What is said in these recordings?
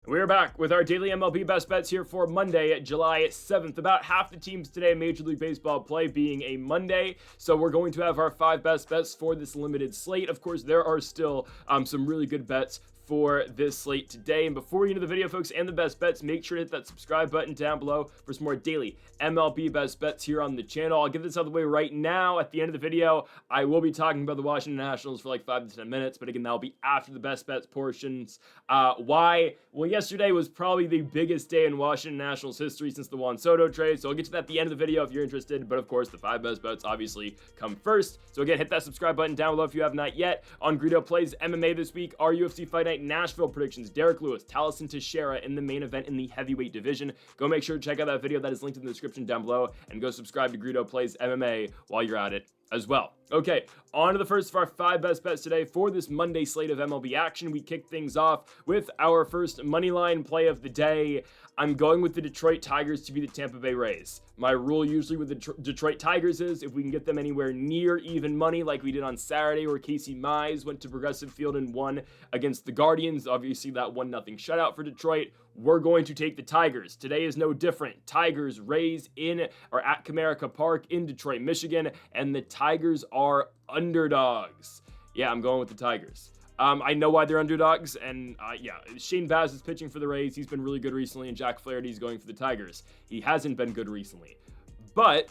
We're back with our daily MLB Best Bets here for Monday, July 7th. About half the teams today in Major League Baseball play being a Monday, so we're going to have our 5 best bets for this limited slate. Of course, there are still some really good bets for this slate today. And before we get into the video, folks, and the best bets, make sure to hit that subscribe button down below for some more daily MLB Best Bets here on the channel. I'll get this out of the way right now. At the end of the video, I will be talking about the Washington Nationals for like 5 to 10 minutes, but again, that'll be after the best bets portions. Why? Well, yesterday was probably the biggest day in Washington Nationals history since the Juan Soto trade, so I'll get to that at the end of the video if you're interested, but of course, the 5 best bets obviously come first. So again, hit that subscribe button down below if you have not yet. On Greedo Plays MMA this week, our UFC Fight Night Nashville predictions, Derek Lewis, Taliesin Teixeira in the main event in the heavyweight division. Go make sure to check out that video that is linked in the description down below, and go subscribe to Greedo Plays MMA while you're at it as well. Okay, on to the first of our 5 best bets today for this Monday slate of MLB action. We kick things off with our first Moneyline play of the day. I'm going with the Detroit Tigers to be the Tampa Bay Rays. My rule usually with the Detroit Tigers is if we can get them anywhere near even money like we did on Saturday where Casey Mize went to Progressive Field and won against the Guardians, obviously that 1-0 shutout for Detroit, we're going to take the Tigers. Today is no different. Tigers, Rays at Comerica Park in Detroit, Michigan, and the Tigers are underdogs. Yeah, I'm going with the Tigers. I know why they're underdogs, and Shane Baz is pitching for the Rays. He's been really good recently, and Jack Flaherty's going for the Tigers. He hasn't been good recently. But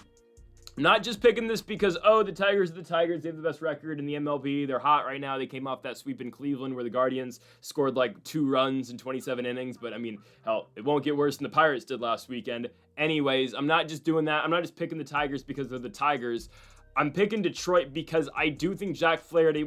not just picking this because, the Tigers are the Tigers. They have the best record in the MLB. They're hot right now. They came off that sweep in Cleveland where the Guardians scored like 2 runs in 27 innings. But, I mean, hell, it won't get worse than the Pirates did last weekend. Anyways, I'm not just doing that. I'm not just picking the Tigers because they're the Tigers. I'm picking Detroit because I do think Jack Flaherty,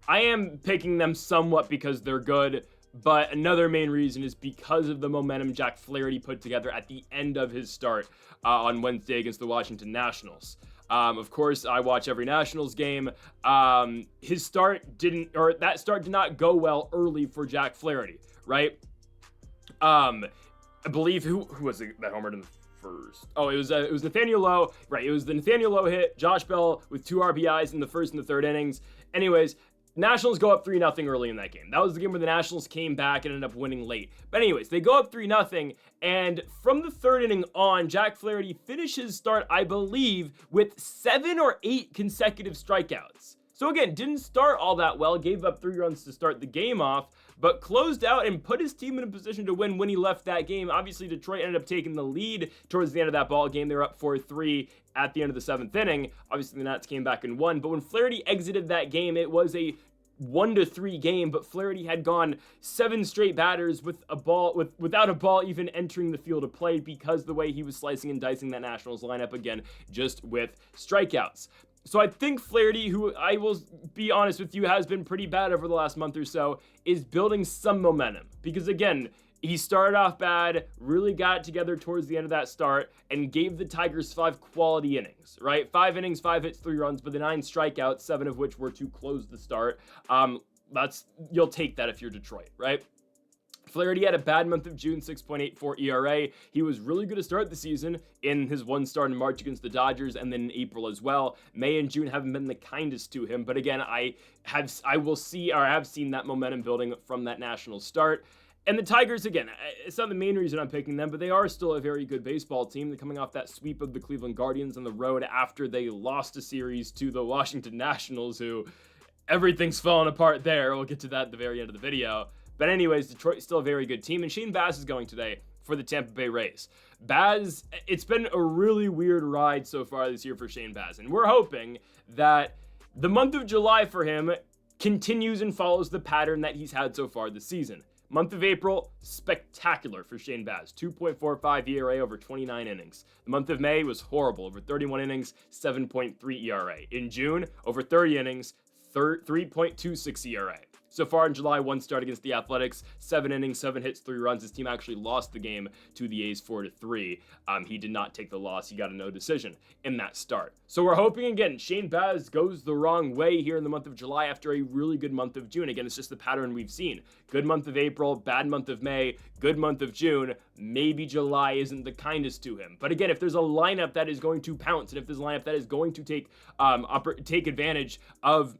I am picking them somewhat because they're good, but another main reason is because of the momentum Jack Flaherty put together at the end of his start on Wednesday against the Washington Nationals. Of course, I watch every Nationals game. That start did not go well early for Jack Flaherty, right? I believe who was it that homered in the first? Oh, it was Nathaniel Lowe, right? It was the Nathaniel Lowe hit. Josh Bell with 2 RBIs in the first and the third innings. Anyways, Nationals go up 3-0 early in that game. That was the game where the Nationals came back and ended up winning late. But anyways, they go up 3-0, and from the third inning on, Jack Flaherty finishes his start, I believe, with 7 or 8 consecutive strikeouts. So again, didn't start all that well, gave up 3 runs to start the game off, but closed out and put his team in a position to win when he left that game. Obviously, Detroit ended up taking the lead towards the end of that ball game. They were up 4-3 at the end of the 7th inning. Obviously, the Nats came back and won, but when Flaherty exited that game, it was a 1-3 game, but Flaherty had gone 7 straight batters without a ball even entering the field of play because the way he was slicing and dicing that Nationals lineup, again, just with strikeouts. So I think Flaherty, who I will be honest with you, has been pretty bad over the last month or so, is building some momentum. Because again, he started off bad, really got it together towards the end of that start, and gave the Tigers 5 quality innings, right? 5 innings, 5 hits, 3 runs, but the 9 strikeouts, 7 of which were to close the start. You'll take that if you're Detroit, right? Flaherty had a bad month of June, 6.84 ERA. He was really good to start the season in his 1 start in March against the Dodgers and then in April as well. May and June haven't been the kindest to him, but again, I have seen that momentum building from that Nationals start. And the Tigers, again, it's not the main reason I'm picking them, but they are still a very good baseball team. They're coming off that sweep of the Cleveland Guardians on the road after they lost a series to the Washington Nationals, who everything's falling apart there. We'll get to that at the very end of the video. But anyways, Detroit's still a very good team, and Shane Baz is going today for the Tampa Bay Rays. Baz, it's been a really weird ride so far this year for Shane Baz, and we're hoping that the month of July for him continues and follows the pattern that he's had so far this season. Month of April, spectacular for Shane Baz, 2.45 ERA over 29 innings. The month of May was horrible, over 31 innings, 7.3 ERA. In June, over 30 innings, 3.26 ERA. So far in July, 1 start against the Athletics, 7 innings, 7 hits, 3 runs. His team actually lost the game to the A's 4-3. He did not take the loss. He got a no decision in that start. So we're hoping, again, Shane Baz goes the wrong way here in the month of July after a really good month of June. Again, it's just the pattern we've seen. Good month of April, bad month of May, good month of June. Maybe July isn't the kindest to him. But again, if there's a lineup that is going to pounce, and if there's a lineup that is going to take advantage of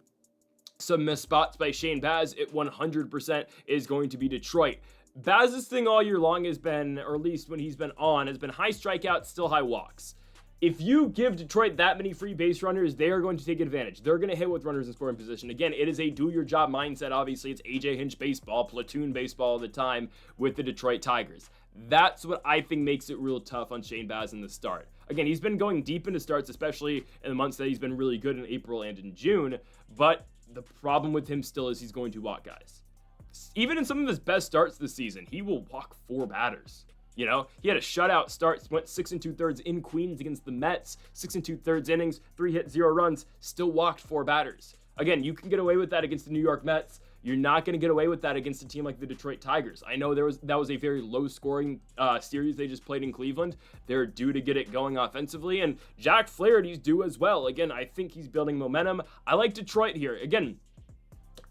some missed spots by Shane Baz, it 100% is going to be Detroit. Baz's thing all year long has been, or at least when he's been on, has been high strikeouts, still high walks. If you give Detroit that many free base runners, they are going to take advantage. They're going to hit with runners in scoring position. Again, it is a do-your-job mindset. Obviously, it's A.J. Hinch baseball, platoon baseball all the time with the Detroit Tigers. That's what I think makes it real tough on Shane Baz in the start. Again, he's been going deep into starts, especially in the months that he's been really good in April and in June. But the problem with him still is he's going to walk guys. Even in some of his best starts this season, he will walk 4 batters. You know, he had a shutout start, went 6 2/3 in Queens against the Mets, 6 2/3 innings, 3 hits, 0 runs, still walked 4 batters. Again, you can get away with that against the New York Mets. You're not going to get away with that against a team like the Detroit Tigers. I know that was a very low-scoring series they just played in Cleveland. They're due to get it going offensively, and Jack Flaherty's due as well. Again, I think he's building momentum. I like Detroit here. Again,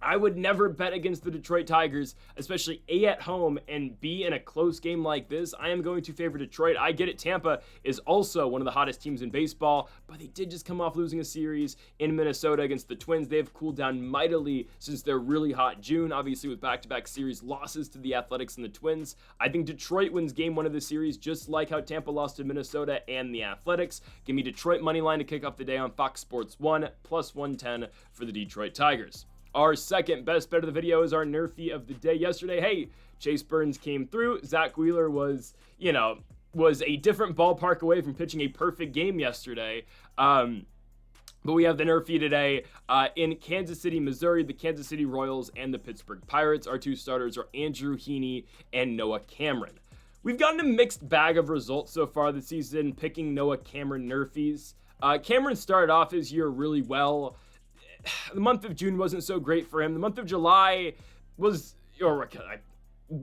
I would never bet against the Detroit Tigers, especially A, at home, and B, in a close game like this. I am going to favor Detroit. I get it. Tampa is also one of the hottest teams in baseball, but they did just come off losing a series in Minnesota against the Twins. They've cooled down mightily since their really hot June, obviously with back-to-back series losses to the Athletics and the Twins. I think Detroit wins game 1 of the series, just like how Tampa lost to Minnesota and the Athletics. Give me Detroit moneyline to kick off the day on Fox Sports 1, plus 110 for the Detroit Tigers. Our second best bet of the video is our Nerfy of the day. Yesterday, hey, Chase Burns came through. Zach Wheeler was a different ballpark away from pitching a perfect game yesterday. But we have the Nerfy today in Kansas City, Missouri. The Kansas City Royals and the Pittsburgh Pirates. Our 2 starters are Andrew Heaney and Noah Cameron. We've gotten a mixed bag of results so far this season, picking Noah Cameron Nerfies. Cameron started off his year really well. The month of June wasn't so great for him. The month of July was,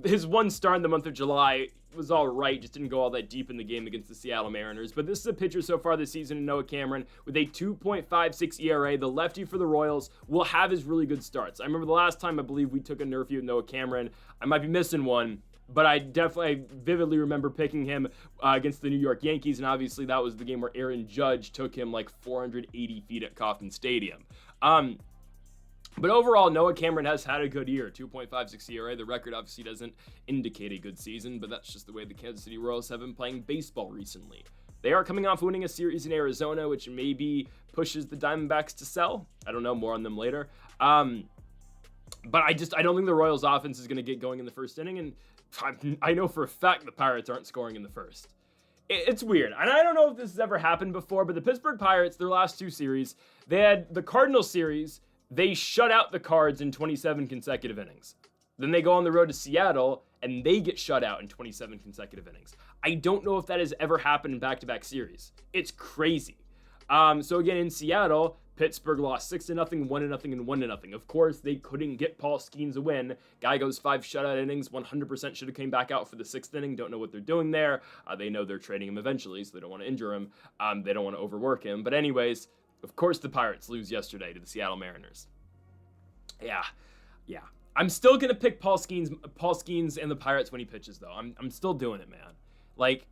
his 1 star in the month of July was all right, just didn't go all that deep in the game against the Seattle Mariners. But this is a pitcher so far this season in Noah Cameron with a 2.56 ERA. The lefty for the Royals will have his really good starts. I remember the last time I believe we took a Nerfy with Noah Cameron. I might be missing one, but I vividly remember picking him against the New York Yankees, and obviously that was the game where Aaron Judge took him like 480 feet at Kauffman Stadium. But overall, Noah Cameron has had a good year, 2.56 ERA. The record obviously doesn't indicate a good season, but that's just the way the Kansas City Royals have been playing baseball recently. They are coming off winning a series in Arizona, which maybe pushes the Diamondbacks to sell. I don't know, more on them later. But I don't think the Royals offense is going to get going in the first inning, and I know for a fact the Pirates aren't scoring in the first. It's weird, and I don't know if this has ever happened before, but the Pittsburgh Pirates, their last 2 series, they had the Cardinals series, they shut out the Cards in 27 consecutive innings. Then they go on the road to Seattle, and they get shut out in 27 consecutive innings. I don't know if that has ever happened in back-to-back series. It's crazy. So again, in Seattle, Pittsburgh lost 6-0, 1-0, and 1-0. Of course, they couldn't get Paul Skeens a win. Guy goes 5 shutout innings, 100% should have came back out for the 6th inning. Don't know what they're doing there. They know they're trading him eventually, so they don't want to injure him. They don't want to overwork him. But anyways, of course the Pirates lose yesterday to the Seattle Mariners. Yeah. I'm still going to pick Paul Skeens and the Pirates when he pitches, though. I'm still doing it, man. Like,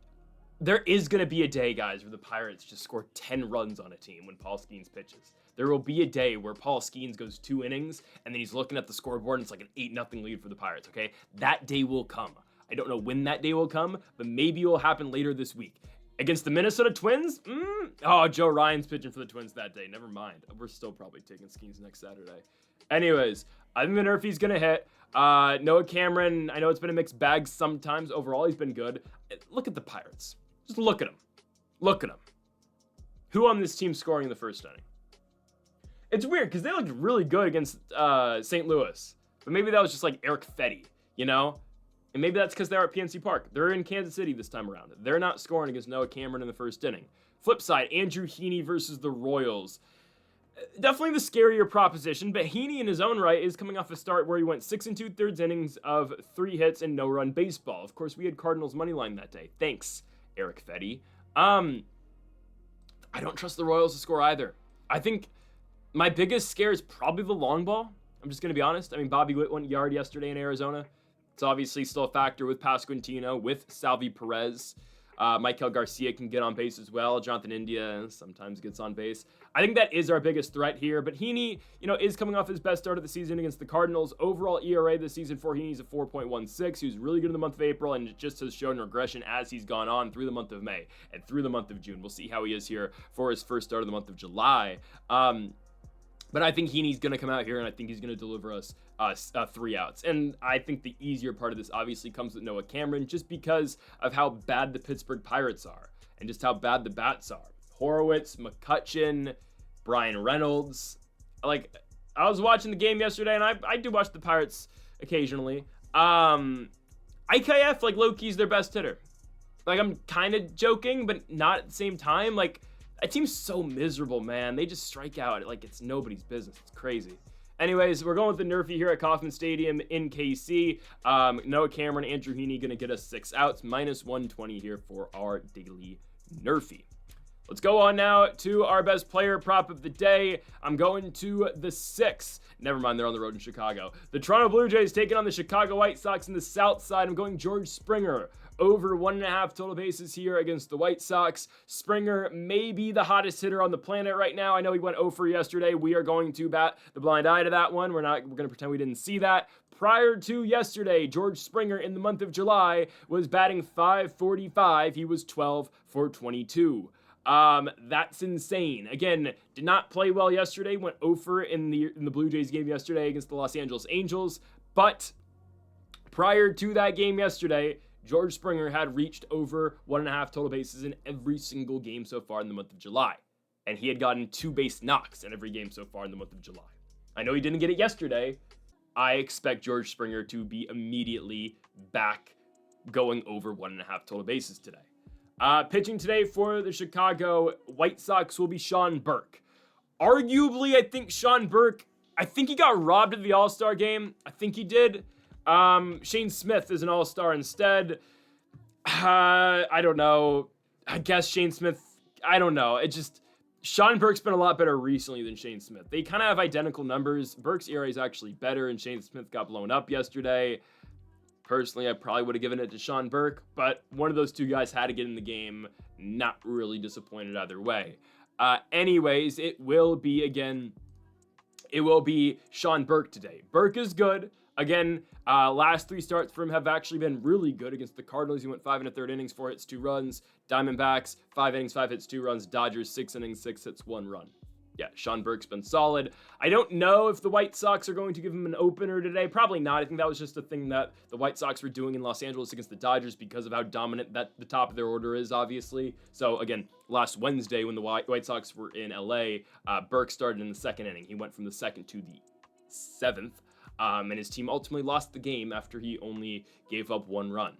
there is going to be a day, guys, where the Pirates just score 10 runs on a team when Paul Skeens pitches. There will be a day where Paul Skeens goes 2 innings, and then he's looking at the scoreboard, and it's like an 8-0 lead for the Pirates, okay? That day will come. I don't know when that day will come, but maybe it will happen later this week. Against the Minnesota Twins? Oh, Joe Ryan's pitching for the Twins that day. Never mind. We're still probably taking Skeens next Saturday. Anyways, I think the Nerfy's going to hit. Noah Cameron, I know it's been a mixed bag sometimes. Overall, he's been good. Look at the Pirates. Just look at them. Look at them. Who on this team scoring in the first inning? It's weird because they looked really good against St. Louis. But maybe that was just like Eric Fetty, you know? And maybe that's because they're at PNC Park. They're in Kansas City this time around. They're not scoring against Noah Cameron in the first inning. Flip side, Andrew Heaney versus the Royals. Definitely the scarier proposition, but Heaney in his own right is coming off a start where he went 6 2/3 innings of 3 hits and no-run baseball. Of course, we had Cardinals moneyline that day. Thanks, Eric Fetty. I don't trust the Royals to score either. I think my biggest scare is probably the long ball. I'm just going to be honest. I mean, Bobby Witt went yard yesterday in Arizona. It's obviously still a factor with Pasquantino, with Salvi Perez. Michael Garcia can get on base as well. Jonathan India sometimes gets on base. I think that is our biggest threat here. But Heaney, is coming off his best start of the season against the Cardinals. Overall ERA this season for Heaney is a 4.16. He was really good in the month of April and just has shown regression as he's gone on through the month of May and through the month of June. We'll see how he is here for his first start of the month of July. But I think Heaney's going to come out here, and I think he's going to deliver us 3 outs. And I think the easier part of this obviously comes with Noah Cameron, just because of how bad the Pittsburgh Pirates are and just how bad the bats are. Horowitz, McCutchen, Brian Reynolds. Like, I was watching the game yesterday, and I do watch the Pirates occasionally. IKF, like, low-key's their best hitter. Like, I'm kind of joking, but not at the same time. Like, that team's so miserable, man. They just strike out like it's nobody's business. It's crazy. Anyways, we're going with the Nerfy here at Kauffman Stadium in KC. Noah Cameron, Andrew Heaney going to get us 6 outs. Minus 120 here for our daily Nerfy. Let's go on now to our best player prop of the day. I'm going to the 6. Never mind, they're on the road in Chicago. The Toronto Blue Jays taking on the Chicago White Sox in the South Side. I'm going George Springer. Over 1.5 total bases here against the White Sox. Springer may be the hottest hitter on the planet right now. I know he went 0 for yesterday. We are going to bat the blind eye to that one. We're going to pretend we didn't see that. Prior to yesterday, George Springer in the month of July was batting .545. He was 12 for 22. That's insane. Again, did not play well yesterday. Went 0 for in the Blue Jays game yesterday against the Los Angeles Angels. But prior to that game yesterday, George Springer had reached over 1.5 total bases in every single game so far in the month of July. And he had gotten 2 base knocks in every game so far in the month of July. I know he didn't get it yesterday. I expect George Springer to be immediately back going over 1.5 total bases today. Pitching today for the Chicago White Sox will be Sean Burke. Arguably, I think Sean Burke, he got robbed of the All-Star game. I think he did. Shane Smith is an all-star instead. I don't know. I guess Shane Smith, I don't know. Sean Burke's been a lot better recently than Shane Smith. They kind of have identical numbers. Burke's ERA is actually better, and Shane Smith got blown up yesterday. Personally, I probably would have given it to Sean Burke, but one of those two guys had to get in the game. Not really disappointed either way. Anyways, it will be Sean Burke today. Burke is good. Again, last 3 starts for him have actually been really good. Against the Cardinals, he went 5 1/3 innings, 4 hits, 2 runs. Diamondbacks, 5 innings, 5 hits, 2 runs. Dodgers, 6 innings, 6 hits, 1 run. Yeah, Sean Burke's been solid. I don't know if the White Sox are going to give him an opener today. Probably not. I think that was just a thing that the White Sox were doing in Los Angeles against the Dodgers because of how dominant that the top of their order is, obviously. So, again, last Wednesday when the White Sox were in LA, Burke started in the 2nd inning. He went from the 2nd to the 7th. And his team ultimately lost the game after he only gave up 1 run.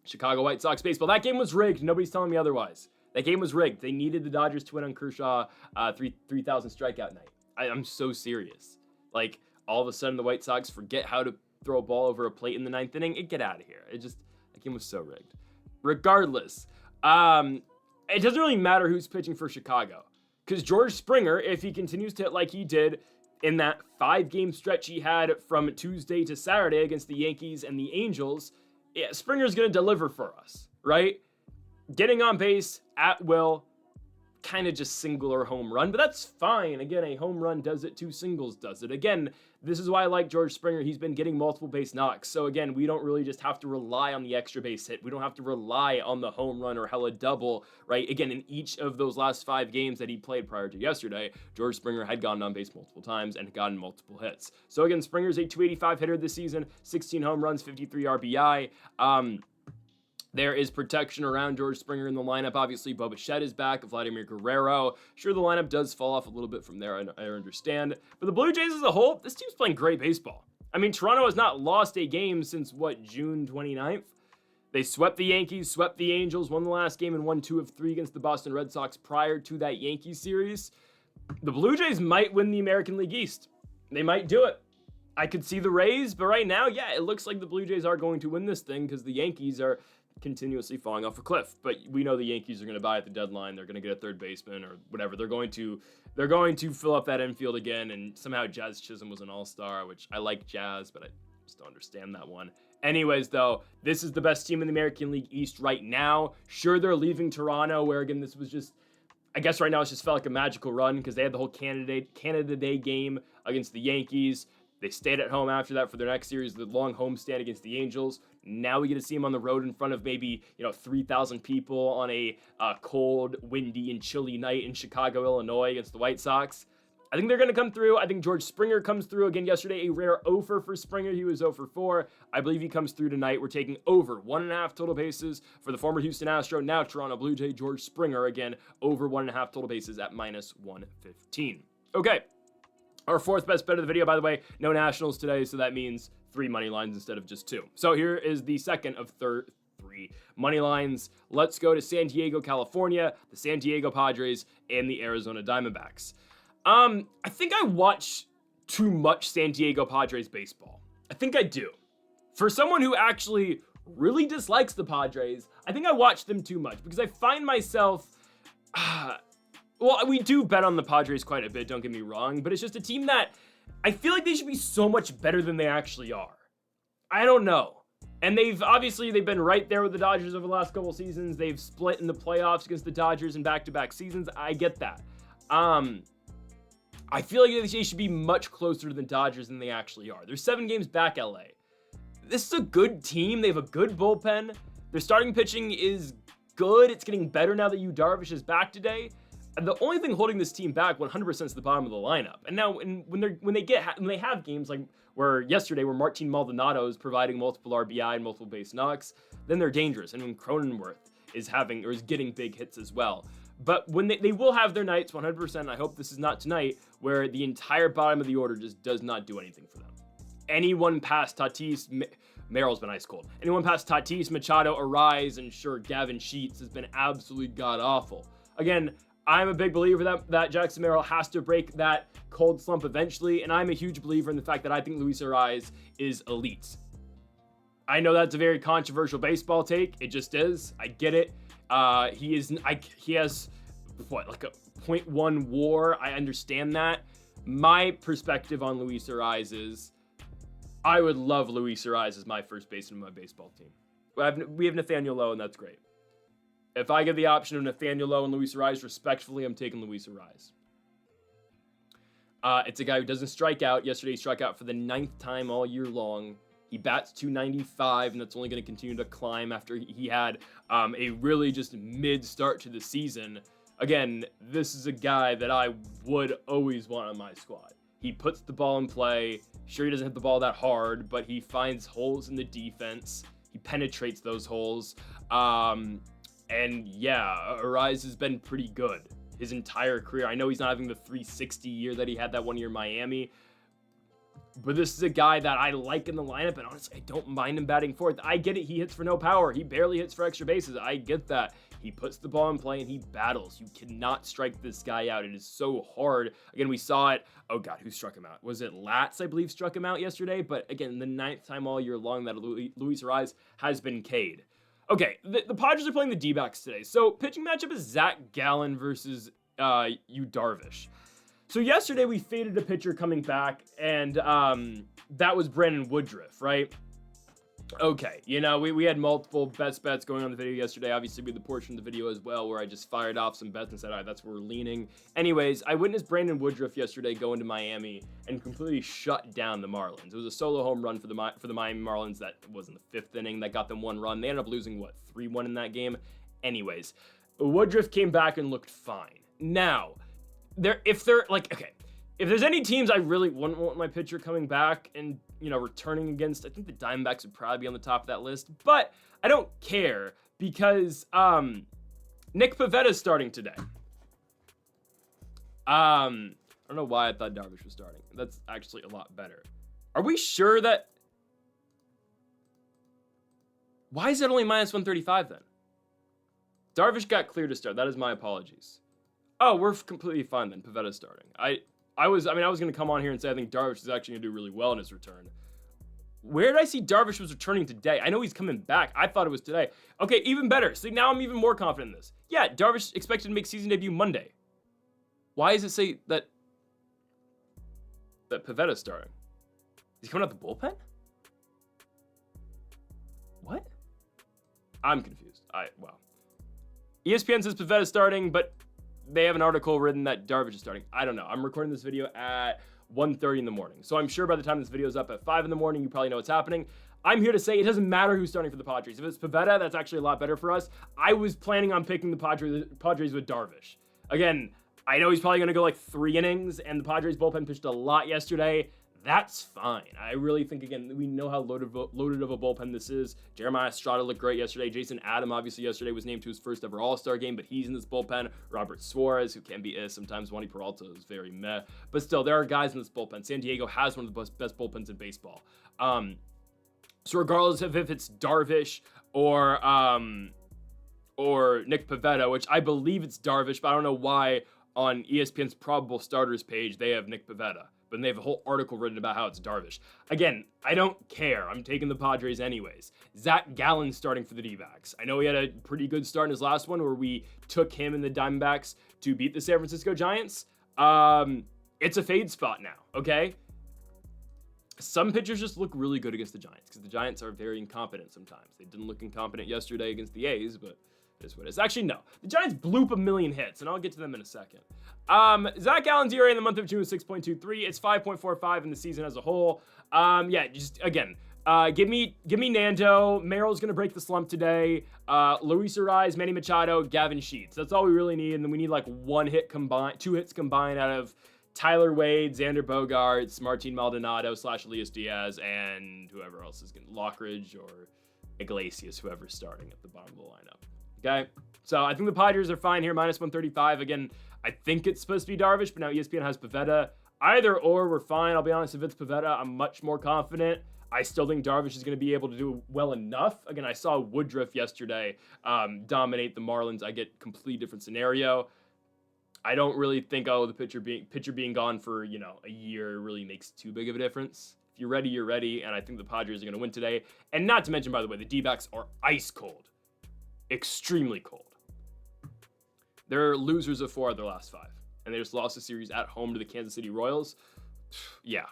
Chicago White Sox baseball. That game was rigged. Nobody's telling me otherwise. That game was rigged. They needed the Dodgers to win on Kershaw 3,000 strikeout night. I'm so serious. Like, all of a sudden the White Sox forget how to throw a ball over a plate in the 9th inning. Get out of here. That game was so rigged. Regardless, it doesn't really matter who's pitching for Chicago. Because George Springer, if he continues to hit like he did in that 5-game stretch he had from Tuesday to Saturday against the Yankees and the Angels, Springer's going to deliver for us, right? Getting on base at will, kind of just single or home run, but that's fine. Again, a home run does it, 2 singles does it. Again, this is why I like George Springer. He's been getting multiple base knocks. So again, we don't really just have to rely on the extra base hit. We don't have to rely on the home run or hella double, right? Again, in each of those last 5 games that he played prior to yesterday, George Springer had gotten on base multiple times and gotten multiple hits. So again, Springer's a .285 hitter this season, 16 home runs, 53 RBI. There is protection around George Springer in the lineup. Obviously, Bo Bichette is back. Vladimir Guerrero. Sure, the lineup does fall off a little bit from there. I understand. But the Blue Jays as a whole, this team's playing great baseball. I mean, Toronto has not lost a game since, June 29th? They swept the Yankees, swept the Angels, won the last game, and won 2 of 3 against the Boston Red Sox prior to that Yankees series. The Blue Jays might win the American League East. They might do it. I could see the Rays, but right now, yeah, it looks like the Blue Jays are going to win this thing because the Yankees are continuously falling off a cliff. But we know the Yankees are going to buy at the deadline. They're going to get a third baseman or whatever. They're going to fill up that infield again. And somehow Jazz Chisholm was an all-star, which I like Jazz, but I just don't understand that one. Anyways, though, this is the best team in the American League East right now. Sure, they're leaving Toronto, where, again, this was just, I guess right now it's just felt like a magical run because they had the whole Canada Day game against the Yankees. They stayed at home after that for their next series, the long homestand against the Angels. Now we get to see them on the road in front of maybe, 3,000 people on a cold, windy, and chilly night in Chicago, Illinois against the White Sox. I think they're going to come through. I think George Springer comes through again yesterday. A rare over for Springer. He was 0 for 4. I believe he comes through tonight. We're taking over 1.5 total bases for the former Houston Astro, now Toronto Blue Jay, George Springer. Again, over 1.5 total bases at -115. Okay. Our fourth best bet of the video, by the way, no Nationals today, so that means 3 money lines instead of just 2. So here is the second of 3 money lines. Let's go to San Diego, California, the San Diego Padres, and the Arizona Diamondbacks. I think I watch too much San Diego Padres baseball. I think I do. For someone who actually really dislikes the Padres, I think I watch them too much because I find myself... Well, we do bet on the Padres quite a bit, don't get me wrong, but it's just a team that I feel like they should be so much better than they actually are. I don't know. And they've been right there with the Dodgers over the last couple seasons. They've split in the playoffs against the Dodgers in back-to-back seasons. I get that. I feel like they should be much closer to the Dodgers than they actually are. They're 7 games back, LA. This is a good team. They have a good bullpen. Their starting pitching is good. It's getting better now that Yu Darvish is back today. And the only thing holding this team back 100% is the bottom of the lineup. And now when they have games like where yesterday where Martin Maldonado is providing multiple RBI and multiple base knocks, then they're dangerous. And when Cronenworth is getting big hits as well. But when they will have their nights 100%, I hope this is not tonight, where the entire bottom of the order just does not do anything for them. Anyone past Tatis, Merrill's been ice cold. Anyone past Tatis, Machado, Arise, and sure, Gavin Sheets has been absolutely god-awful. Again, I'm a big believer that Jackson Merrill has to break that cold slump eventually, and I'm a huge believer in the fact that I think Luis Arise is elite. I know that's a very controversial baseball take. It just is. I get it. He has like a 0.1 WAR. I understand that. My perspective on Luis Arise is I would love Luis Arise as my first baseman in my baseball team. We have Nathaniel Lowe, and that's great. If I get the option of Nathaniel Lowe and Luis Arise, respectfully, I'm taking Luis Arise. It's a guy who doesn't strike out. Yesterday, he struck out for the 9th time all year long. He bats .295, and that's only going to continue to climb after he had a really just mid-start to the season. Again, this is a guy that I would always want on my squad. He puts the ball in play. Sure, he doesn't hit the ball that hard, but he finds holes in the defense. He penetrates those holes. And yeah, Arise has been pretty good his entire career. I know he's not having the 360 year that he had that one year in Miami, but this is a guy that I like in the lineup, and honestly, I don't mind him batting fourth. I get it. He hits for no power. He barely hits for extra bases. I get that. He puts the ball in play, and he battles. You cannot strike this guy out. It is so hard. Again, we saw it. Oh, God, who struck him out? Was it Latz, I believe, struck him out yesterday? But again, the 9th time all year long that Luis Arise has been K'd. Okay, the Padres are playing the D-backs today. So pitching matchup is Zach Gallen versus Yu Darvish. So yesterday we faded a pitcher coming back, and that was Brandon Woodruff, right? Okay, we had multiple best bets going on the video yesterday. Obviously, we had the portion of the video as well where I just fired off some bets and said, all right, that's where we're leaning. Anyways, I witnessed Brandon Woodruff yesterday go into Miami and completely shut down the Marlins. It was a solo home run for the Miami Marlins that was in the 5th inning. That got them 1 run. They ended up losing, 3-1 in that game? Anyways, Woodruff came back and looked fine. Now, if there's any teams I really wouldn't want my pitcher coming back and, returning against, I think the Diamondbacks would probably be on the top of that list, but I don't care because Nick Pavetta's starting today. I don't know why I thought Darvish was starting. That's actually a lot better. Are we sure that... Why is it only -135 then? Darvish got cleared to start. That is my apologies. Oh, we're completely fine then. Pavetta's starting. I was going to come on here and say I think Darvish is actually going to do really well in his return. Where did I see Darvish was returning today? I know he's coming back. I thought it was today. Okay, even better. See, now I'm even more confident in this. Yeah, Darvish expected to make season debut Monday. Why does it say that Pavetta's starting? Is he coming out the bullpen? I'm confused. Well, ESPN says Pavetta's starting, but they have an article written that Darvish is starting. I don't know. I'm recording this video at 1:30 in the morning. So I'm sure by the time this video is up at 5 in the morning, you probably know what's happening. I'm here to say it doesn't matter who's starting for the Padres. If it's Pivetta, that's actually a lot better for us. I was planning on picking the Padres with Darvish. Again, I know he's probably going to go like 3 innings, and the Padres bullpen pitched a lot yesterday. That's fine. I really think, again, we know how loaded of a bullpen this is. Jeremiah Estrada looked great yesterday. Jason Adam, obviously, yesterday was named to his first ever All-Star game, but he's in this bullpen. Robert Suarez, who can be sometimes. Wandy Peralta is very meh. But still, there are guys in this bullpen. San Diego has one of the best bullpens in baseball. So regardless of if it's Darvish or Nick Pivetta, which I believe it's Darvish, but I don't know why on ESPN's probable starters page they have Nick Pivetta. But they have a whole article written about how it's Darvish. Again, I don't care. I'm taking the Padres anyways. Zach Gallen starting for the D-backs. I know he had a pretty good start in his last one where we took him and the Diamondbacks to beat the San Francisco Giants. It's a fade spot now, okay? Some pitchers just look really good against the Giants because the Giants are very incompetent sometimes. They didn't look incompetent yesterday against the A's, but it is what it is. Actually, no. The Giants blew up a million hits, and I'll get to them in a second. Zach Gallen's ERA in the month of June was 6.23. It's 5.45 in the season as a whole. Yeah, just, again, give me Nando. Merrill's going to break the slump today. Luis Ariz, Manny Machado, Gavin Sheets. That's all we really need, and then we need like 2 hits combined out of Tyler Wade, Xander Bogaerts, Martin Maldonado / Elias Diaz, and whoever else is getting Lockridge or Iglesias, whoever's starting at the bottom of the lineup. Okay, so I think the Padres are fine here, minus 135. Again, I think it's supposed to be Darvish, but now ESPN has Pivetta. Either or, we're fine. I'll be honest, if it's Pivetta, I'm much more confident. I still think Darvish is going to be able to do well enough. Again, I saw Woodruff yesterday dominate the Marlins. I get completely different scenario. I don't really think, the pitcher being gone for, a year really makes too big of a difference. If you're ready, you're ready, and I think the Padres are going to win today. And not to mention, by the way, the D-backs are ice cold. Extremely cold. They're losers of 4 of their last 5. And they just lost a series at home to the Kansas City Royals. Yeah.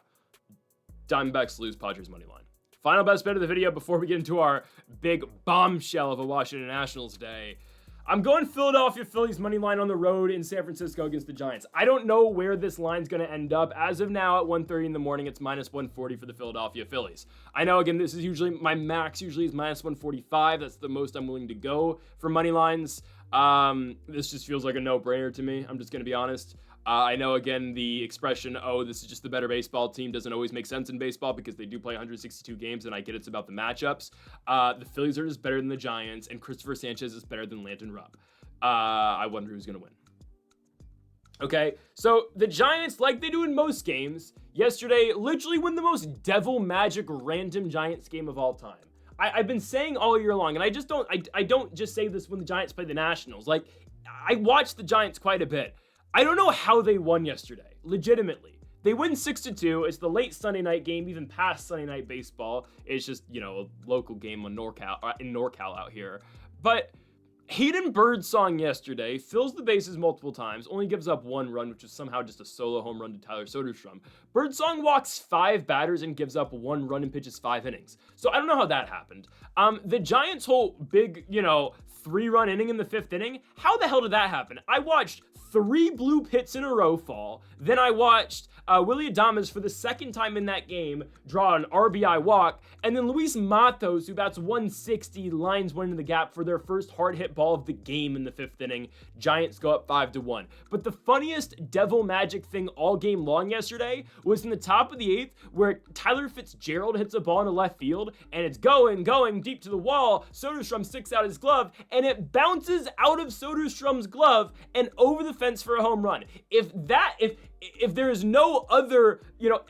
Diamondbacks lose, Padres money line. Final best bet of the video before we get into our big bombshell of a Washington Nationals day. I'm going Philadelphia Phillies money line on the road in San Francisco against the Giants. I don't know where this line's going to end up. As of now, at 1:30 in the morning, it's minus 140 for the Philadelphia Phillies. I know, again, this is usually, my max usually is minus 145. That's the most I'm willing to go for money lines. This just feels like a no-brainer to me. I'm just going to be honest. I know, again, the expression, this is just the better baseball team doesn't always make sense in baseball because they do play 162 games, and I get it's about the matchups. The Phillies are just better than the Giants, and Christopher Sanchez is better than Landon Rupp. I wonder who's going to win. Okay, so the Giants, like they do in most games, yesterday literally win the most devil magic random Giants game of all time. I've been saying all year long, and I don't just say this when the Giants play the Nationals. Like, I watched the Giants quite a bit. I don't know how they won yesterday, legitimately. They win 6-2. It's the late Sunday night game, even past Sunday night baseball. It's just, a local game in NorCal out here. But Hayden Birdsong yesterday fills the bases multiple times, only gives up 1 run, which is somehow just a solo home run to Tyler Soderstrom. Birdsong walks 5 batters and gives up 1 run and pitches 5 innings. So I don't know how that happened. The Giants' whole big, 3-run inning in the 5th inning, how the hell did that happen? I watched 3 blue hits in a row fall. Then I watched Willy Adames for the second time in that game draw an RBI walk. And then Luis Matos, who bats 160, lines one into the gap for their first hard hit ball of the game in the 5th inning. Giants go up 5-1. But the funniest devil magic thing all game long yesterday was in the top of the 8th where Tyler Fitzgerald hits a ball in the left field and it's going deep to the wall. Soderstrom sticks out his glove and it bounces out of Soderstrom's glove and over the fence for a home run. If there is no other,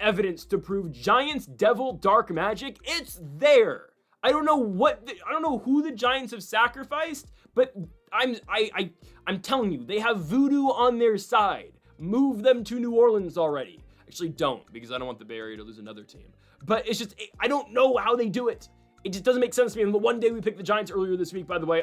evidence to prove Giants devil dark magic, it's there. I don't know who the Giants have sacrificed, but I'm telling you, they have voodoo on their side. Move them to New Orleans already. Actually, don't, because I don't want the Bay Area to lose another team. But it's just, I don't know how they do it. It just doesn't make sense to me. And the one day we picked the Giants earlier this week, by the way,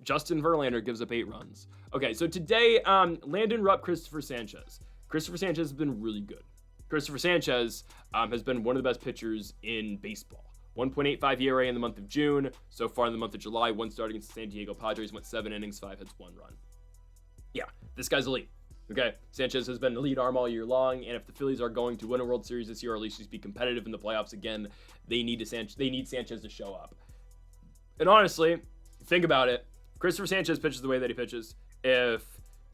Justin Verlander gives up 8 runs. Okay, so today, Landon Rupp, Christopher Sanchez. Christopher Sanchez has been really good. Christopher Sanchez has been one of the best pitchers in baseball. 1.85 ERA in the month of June. So far in the month of July, one start against the San Diego Padres, went 7 innings, 5 hits, 1 run. Yeah, this guy's elite. Okay, Sanchez has been the lead arm all year long, and if the Phillies are going to win a World Series this year, or at least just be competitive in the playoffs again, they need Sanchez to show up. And honestly, think about it. Christopher Sanchez pitches the way that he pitches. If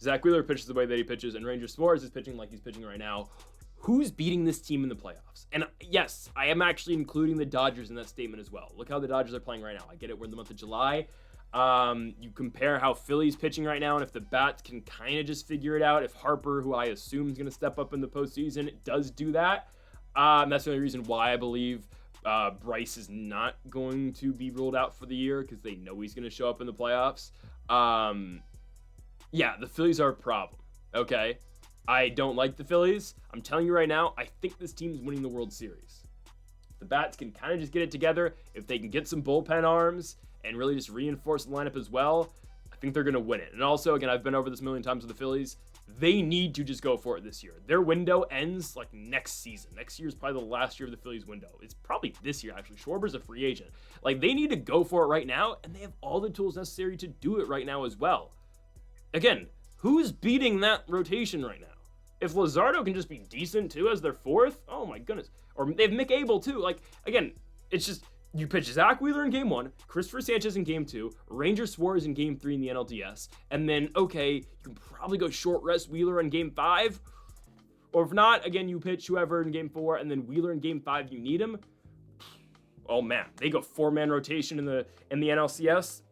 Zach Wheeler pitches the way that he pitches, and Ranger Suarez is pitching like he's pitching right now, who's beating this team in the playoffs? And yes, I am actually including the Dodgers in that statement as well. Look how the Dodgers are playing right now. I get it, we're in the month of July. You compare how Philly's pitching right now, and if the bats can kind of just figure it out, if Harper, who I assume is going to step up in the postseason, does do that, that's the only reason why I believe Bryce is not going to be ruled out for the year, because they know he's going to show up in the playoffs. Yeah, the Phillies are a problem, okay? I don't like the Phillies. I'm telling you right now, I think this team's winning the World Series. If the bats can kind of just get it together, if they can get some bullpen arms and really just reinforce the lineup as well, I think they're going to win it. And also, again, I've been over this a million times with the Phillies. They need to just go for it this year. Their window ends like next season. Next year is probably the last year of the Phillies window. It's probably this year, actually. Schwarber's a free agent. Like, they need to go for it right now, and they have all the tools necessary to do it right now as well. Again, who's beating that rotation right now? If Luzardo can just be decent too as their fourth, oh my goodness. Or they have Mick Abel too. Like, again, it's just, you pitch Zach Wheeler in game 1, Christopher Sanchez in game 2, Ranger Suarez in game 3 in the NLDS, and then, okay, you can probably go short rest Wheeler in game 5. Or if not, again, you pitch whoever in game 4, and then Wheeler in game 5, you need him. Oh man, they go 4-man rotation in the NLCS.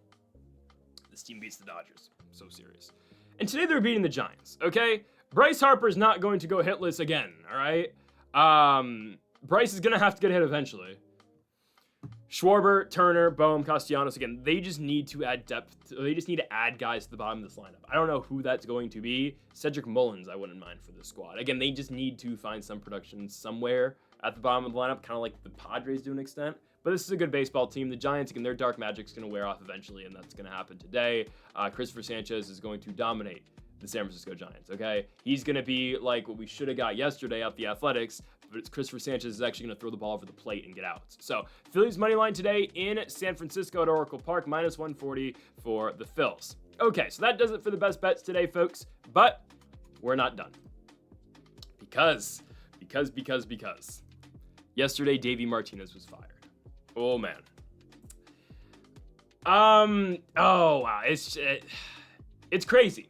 This team beats the Dodgers. So serious. And today they're beating the Giants, okay? Bryce Harper's not going to go hitless again, all right? Bryce is going to have to get a hit eventually. Schwarber, Turner, Bohm, Castellanos, again, they just need to add depth. They just need to add guys to the bottom of this lineup. I don't know who that's going to be. Cedric Mullins, I wouldn't mind for this squad. Again, they just need to find some production somewhere at the bottom of the lineup, kind of like the Padres to an extent. But this is a good baseball team. The Giants, again, their dark magic's going to wear off eventually, and that's going to happen today. Christopher Sanchez is going to dominate the San Francisco Giants, okay? He's going to be like what we should have got yesterday at the Athletics, but Christopher Sanchez is actually going to throw the ball over the plate and get out. So, Phillies money line today in San Francisco at Oracle Park, minus 140 for the Phils. Okay, so that does it for the best bets today, folks, but we're not done. Because yesterday, Davey Martinez was fired. Oh, man. Oh, wow. It's crazy.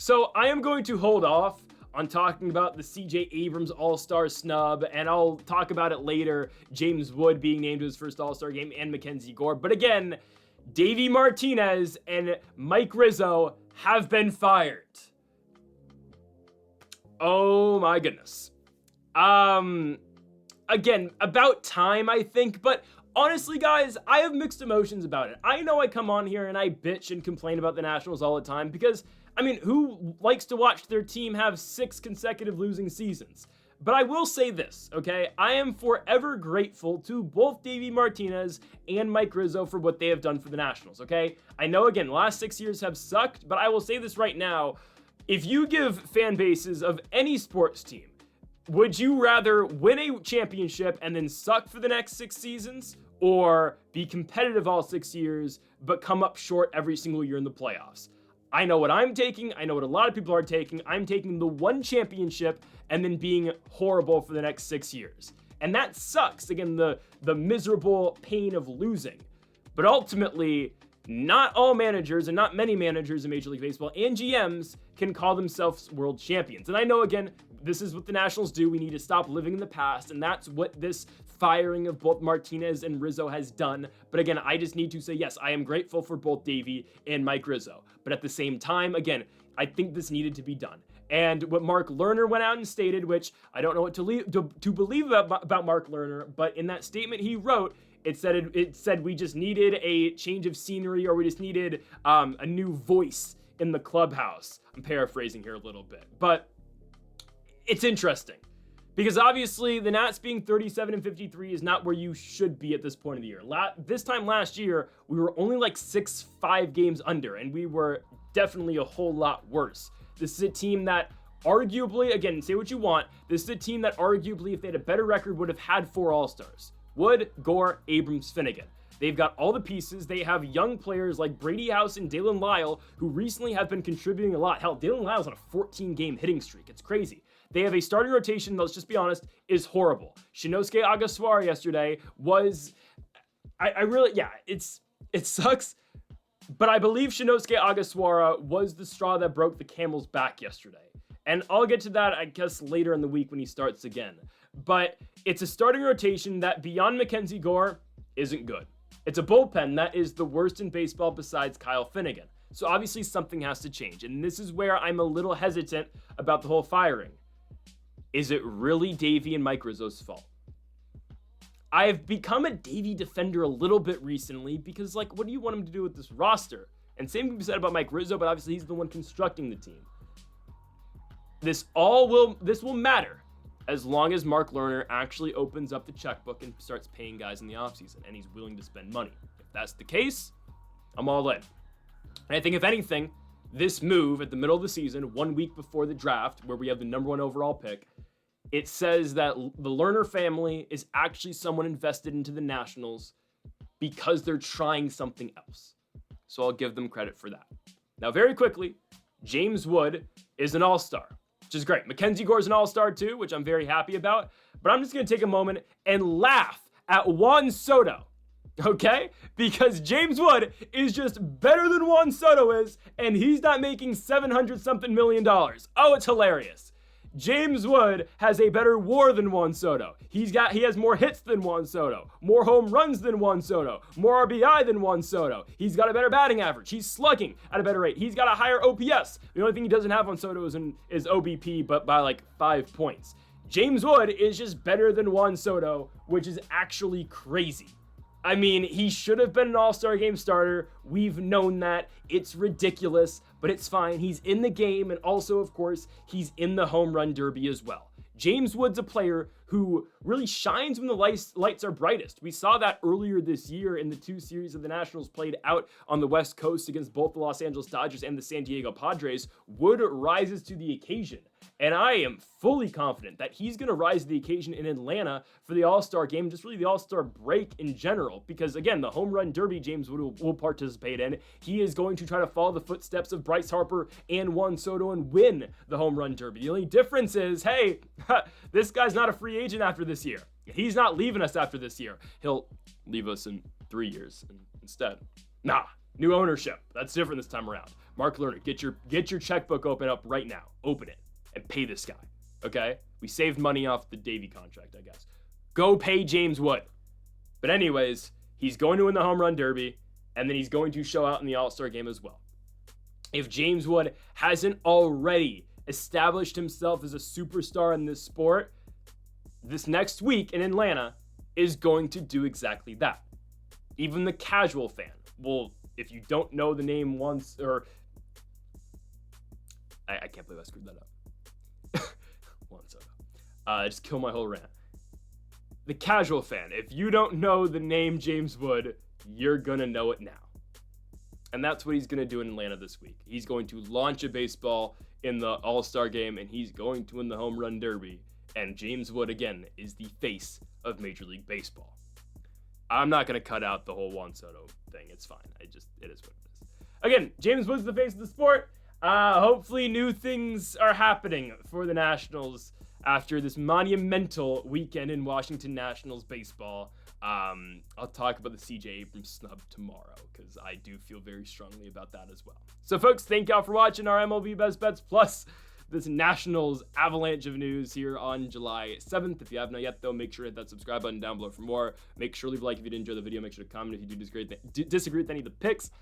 So I am going to hold off on talking about the CJ Abrams All-Star snub, and I'll talk about it later. James Wood being named to his first All-Star game, and Mackenzie Gore. But again, Davey Martinez and Mike Rizzo have been fired. Oh my goodness. Again, about time, I think, but honestly, guys, I have mixed emotions about it. I know I come on here and I bitch and complain about the Nationals all the time because, I mean, who likes to watch their team have 6 consecutive losing seasons? But I will say this, okay? I am forever grateful to both Davey Martinez and Mike Rizzo for what they have done for the Nationals, okay? I know, again, the last 6 years have sucked, but I will say this right now. If you give fan bases of any sports team, would you rather win a championship and then suck for the next 6 seasons, or be competitive all 6 years, but come up short every single year in the playoffs? I know what I'm taking. I know what a lot of people are taking. I'm taking the one championship and then being horrible for the next 6 years. And that sucks. Again, the miserable pain of losing. But ultimately, not all managers and not many managers in Major League Baseball and GMs can call themselves world champions. And I know, again, this is what the Nationals do. We need to stop living in the past. And that's what this firing of both Martinez and Rizzo has done. But again, I just need to say, yes, I am grateful for both Davey and Mike Rizzo. But at the same time, again, I think this needed to be done. And what Mark Lerner went out and stated, which I don't know what to believe about Mark Lerner, but in that statement he wrote, it said we just needed a change of scenery, or we just needed a new voice in the clubhouse. I'm paraphrasing here a little bit, but it's interesting because obviously the Nats being 37-53 is not where you should be at this point of the year. This time last year, we were only like 6-5 games under, and we were definitely a whole lot worse. This is a team that arguably, again, say what you want, this is a team that arguably, if they had a better record, would have had 4 All-Stars. Wood, Gore, Abrams, Finnegan. They've got all the pieces. They have young players like Brady House and Dalen Lyle, who recently have been contributing a lot. Hell, Dalen Lyle's on a 14-game hitting streak. It's crazy. They have a starting rotation that, let's just be honest, is horrible. Shinosuke Agasawara yesterday was... it sucks, but I believe Shinosuke Agasawara was the straw that broke the camel's back yesterday. And I'll get to that, I guess, later in the week when he starts again. But it's a starting rotation that, beyond Mackenzie Gore, isn't good. It's a bullpen that is the worst in baseball besides Kyle Finnegan. So obviously something has to change. And this is where I'm a little hesitant about the whole firing. Is it really Davey and Mike Rizzo's fault? I've become a Davey defender a little bit recently because, like, what do you want him to do with this roster? And same can be said about Mike Rizzo, but obviously he's the one constructing the team. This will matter as long as Mark Lerner actually opens up the checkbook and starts paying guys in the offseason, and he's willing to spend money. If that's the case, I'm all in. And I think, if anything, this move at the middle of the season, 1 week before the draft, where we have the number 1 overall pick, it says that the Lerner family is actually someone invested into the Nationals because they're trying something else. So I'll give them credit for that. Now, very quickly, James Wood is an all-star, which is great. Mackenzie Gore's an all-star too, which I'm very happy about. But I'm just going to take a moment and laugh at Juan Soto, okay? Because James Wood is just better than Juan Soto is, and he's not making $700-something million. Oh, it's hilarious. James Wood has a better WAR than Juan Soto. He has more hits than Juan Soto, more home runs than Juan Soto, more RBI than Juan Soto. He's got a better batting average. He's slugging at a better rate. He's got a higher OPS. The only thing he doesn't have on Soto is OBP, but by like 5 points. James Wood is just better than Juan Soto, which is actually crazy. I mean, he should have been an all-star game starter. We've known that. It's ridiculous, but it's fine. He's in the game, and also, of course, he's in the home run derby as well. James Wood's a player who really shines when the lights are brightest. We saw that earlier this year in the 2 series of the Nationals played out on the West Coast against both the Los Angeles Dodgers and the San Diego Padres. Wood rises to the occasion. And I am fully confident that he's going to rise to the occasion in Atlanta for the All-Star game, just really the All-Star break in general. Because, again, the home run derby James Wood will participate in. He is going to try to follow the footsteps of Bryce Harper and Juan Soto and win the home run derby. The only difference is, hey, this guy's not a free agent after this year. He's not leaving us after this year. He'll leave us in 3 years instead. Nah, new ownership. That's different this time around. Mark Lerner, get your checkbook open up right now. Open it. And pay this guy, okay? We saved money off the Davey contract, I guess. Go pay James Wood. But anyways, he's going to win the home run derby, and then he's going to show out in the All-Star game as well. If James Wood hasn't already established himself as a superstar in this sport, this next week in Atlanta is going to do exactly that. Even the casual fan will, if you don't know the name once, or... I can't believe I screwed that up. Juan Soto. Just kill my whole rant. The casual fan, if you don't know the name James Wood, you're gonna know it now. And that's what he's gonna do in Atlanta this week. He's going to launch a baseball in the All-Star game, and he's going to win the home run derby. And James Wood, again, is the face of Major League Baseball. I'm not gonna cut out the whole Juan Soto thing. It's fine. It is what it is. Again, James Wood's the face of the sport. Hopefully new things are happening for the Nationals after this monumental weekend in Washington Nationals baseball. I'll talk about the CJ Abrams snub tomorrow because I do feel very strongly about that as well. So folks, thank y'all for watching our MLB Best Bets plus this Nationals avalanche of news here on July 7th. If you haven't yet, though, make sure to hit that subscribe button down below for more. Make sure to leave a like if you did enjoy the video. Make sure to comment if you do disagree with any of the picks.